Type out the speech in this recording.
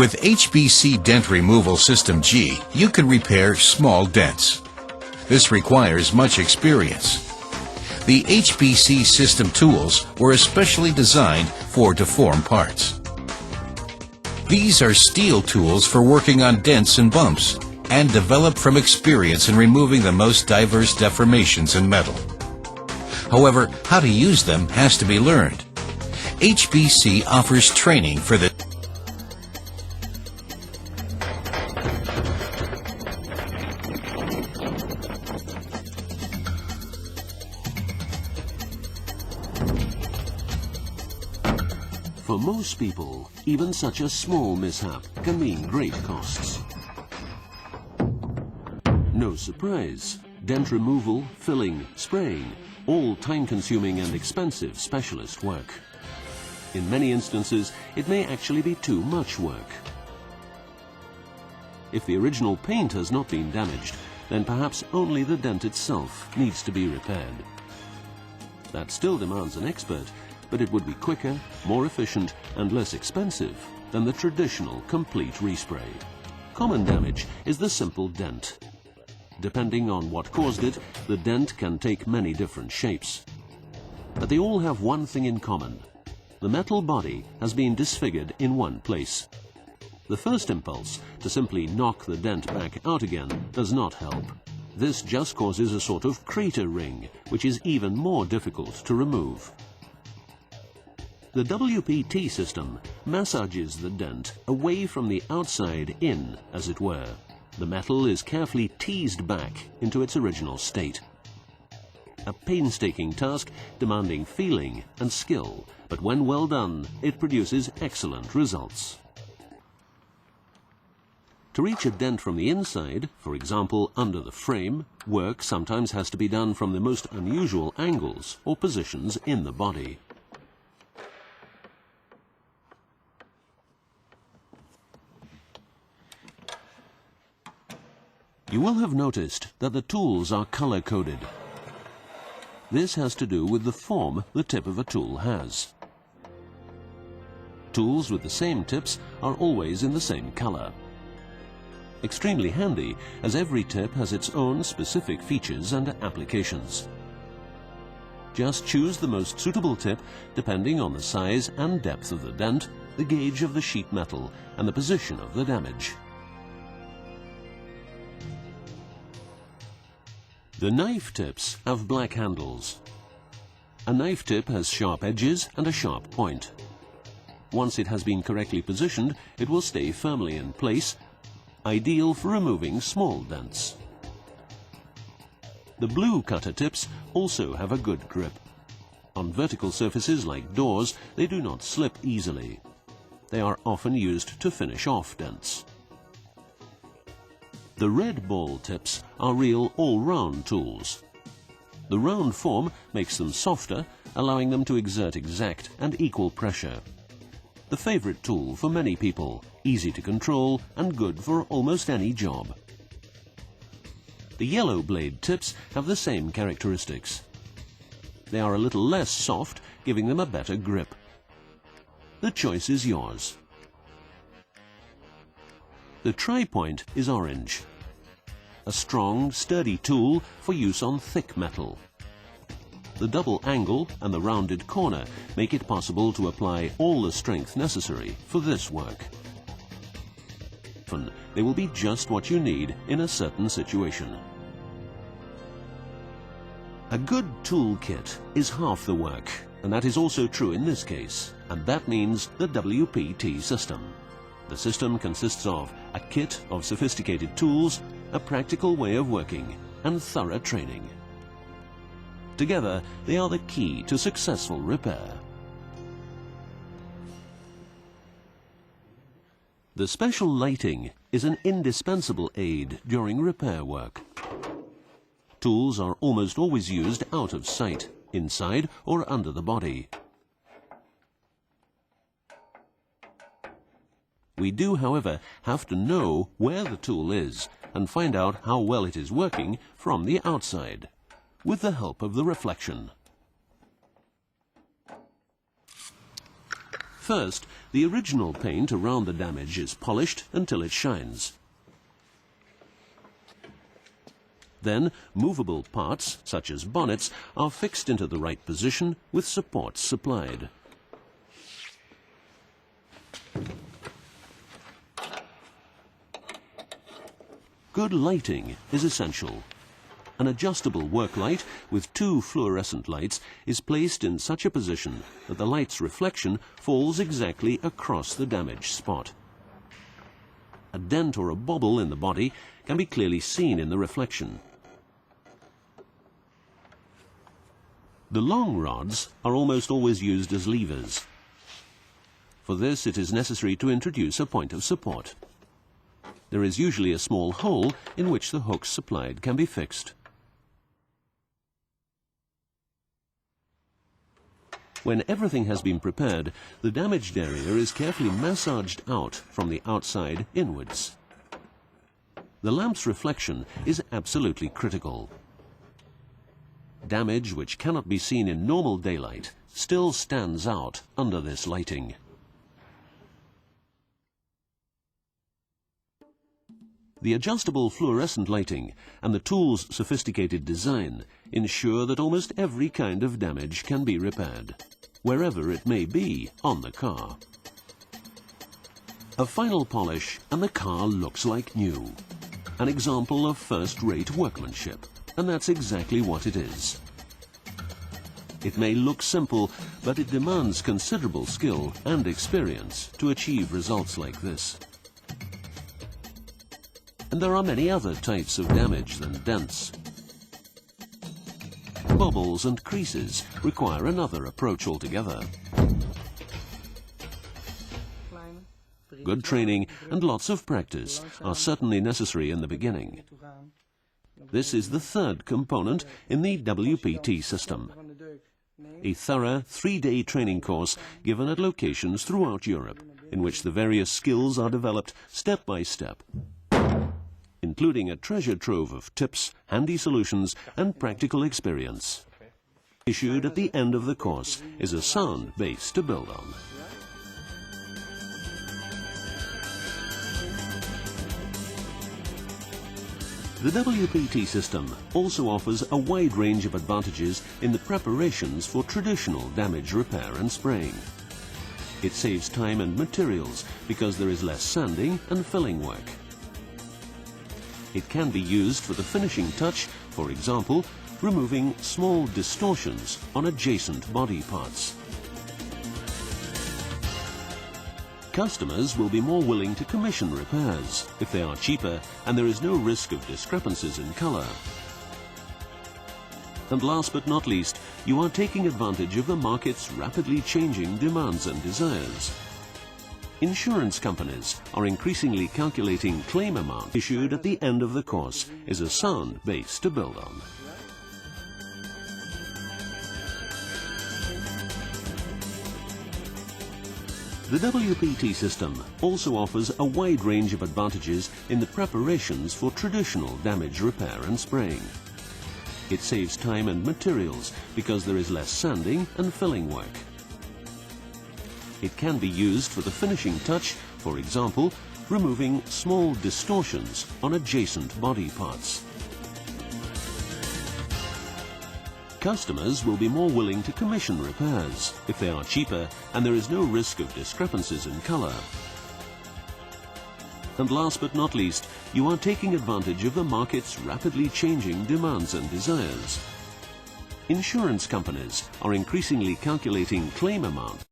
With HBC Dent Removal System G, you can repair small dents. This requires much experience. The HBC system tools were especially designed for deformed parts. These are steel tools for working on dents and bumps, and developed from experience in removing the most diverse deformations in metal. However, how to use them has to be learned. HBC offers training for the For most people, even such a small mishap can mean great costs. No surprise, dent removal, filling, spraying, all time-consuming and expensive specialist work. In many instances, it may actually be too much work. If the original paint has not been damaged, then perhaps only the dent itself needs to be repaired. That still demands an expert, but it would be quicker, more efficient and less expensive than the traditional complete respray. Common damage is the simple dent. Depending on what caused it, the dent can take many different shapes. But they all have one thing in common. The metal body has been disfigured in one place. The first impulse, to simply knock the dent back out again, does not help. This just causes a sort of crater ring, which is even more difficult to remove. The WPT system massages the dent away from the outside in, as it were. The metal is carefully teased back into its original state. A painstaking task demanding feeling and skill, but when well done, it produces excellent results. To reach a dent from the inside, for example under the frame, work sometimes has to be done from the most unusual angles or positions in the body. You will have noticed that the tools are color-coded. This has to do with the form the tip of a tool has. Tools with the same tips are always in the same color. Extremely handy, as every tip has its own specific features and applications. Just choose the most suitable tip depending on the size and depth of the dent, the gauge of the sheet metal, and the position of the damage. The knife tips have black handles. A knife tip has sharp edges and a sharp point. Once it has been correctly positioned, it will stay firmly in place, ideal for removing small dents. The blue cutter tips also have a good grip. On vertical surfaces like doors, they do not slip easily. They are often used to finish off dents. The red ball tips are real all-round tools. The round form makes them softer, allowing them to exert exact and equal pressure. The favorite tool for many people, easy to control and good for almost any job. The yellow blade tips have the same characteristics. They are a little less soft, giving them a better grip. The choice is yours. The tri-point is orange. A strong, sturdy tool for use on thick metal. The double angle and the rounded corner make it possible to apply all the strength necessary for this work. Often, they will be just what you need in a certain situation. A good tool kit is half the work, and that is also true in this case, and that means the WPT system. The system consists of a kit of sophisticated tools, a practical way of working, and thorough training. Together, they are the key to successful repair. The special lighting is an indispensable aid during repair work. Tools are almost always used out of sight, inside or under the body. We do, however, have to know where the tool is and find out how well it is working from the outside, with the help of the reflection. First, the original paint around the damage is polished until it shines. Then, movable parts, such as bonnets, are fixed into the right position with supports supplied. Good lighting is essential. An adjustable work light with 2 fluorescent lights is placed in such a position that the light's reflection falls exactly across the damaged spot. A dent or a bobble in the body can be clearly seen in the reflection. The long rods are almost always used as levers. For this, it is necessary to introduce a point of support. There is usually a small hole in which the hooks supplied can be fixed. When everything has been prepared, the damaged area is carefully massaged out from the outside inwards. The lamp's reflection is absolutely critical. Damage which cannot be seen in normal daylight still stands out under this lighting. The adjustable fluorescent lighting and the tool's sophisticated design ensure that almost every kind of damage can be repaired, wherever it may be on the car. A final polish and the car looks like new. An example of first-rate workmanship, and that's exactly what it is. It may look simple, but it demands considerable skill and experience to achieve results like this. And there are many other types of damage than dents. Bobbles and creases require another approach altogether. Good training and lots of practice are certainly necessary in the beginning. This is the third component in the WPT system. A thorough 3-day training course given at locations throughout Europe, in which the various skills are developed step by step, including a treasure trove of tips, handy solutions and practical experience. Issued at the end of the course is a sound base to build on. The WPT system also offers a wide range of advantages in the preparations for traditional damage repair and spraying. It saves time and materials because there is less sanding and filling work. It can be used for the finishing touch, for example, removing small distortions on adjacent body parts. Customers will be more willing to commission repairs if they are cheaper and there is no risk of discrepancies in color. And last but not least, you are taking advantage of the market's rapidly changing demands and desires. Insurance companies are increasingly calculating claim amount. Issued at the end of the course is a sound base to build on. The WPT system also offers a wide range of advantages in the preparations for traditional damage repair and spraying. It saves time and materials because there is less sanding and filling work. It can be used for the finishing touch, for example, removing small distortions on adjacent body parts. Customers will be more willing to commission repairs if they are cheaper and there is no risk of discrepancies in color. And last but not least, you are taking advantage of the market's rapidly changing demands and desires. Insurance companies are increasingly calculating claim amount.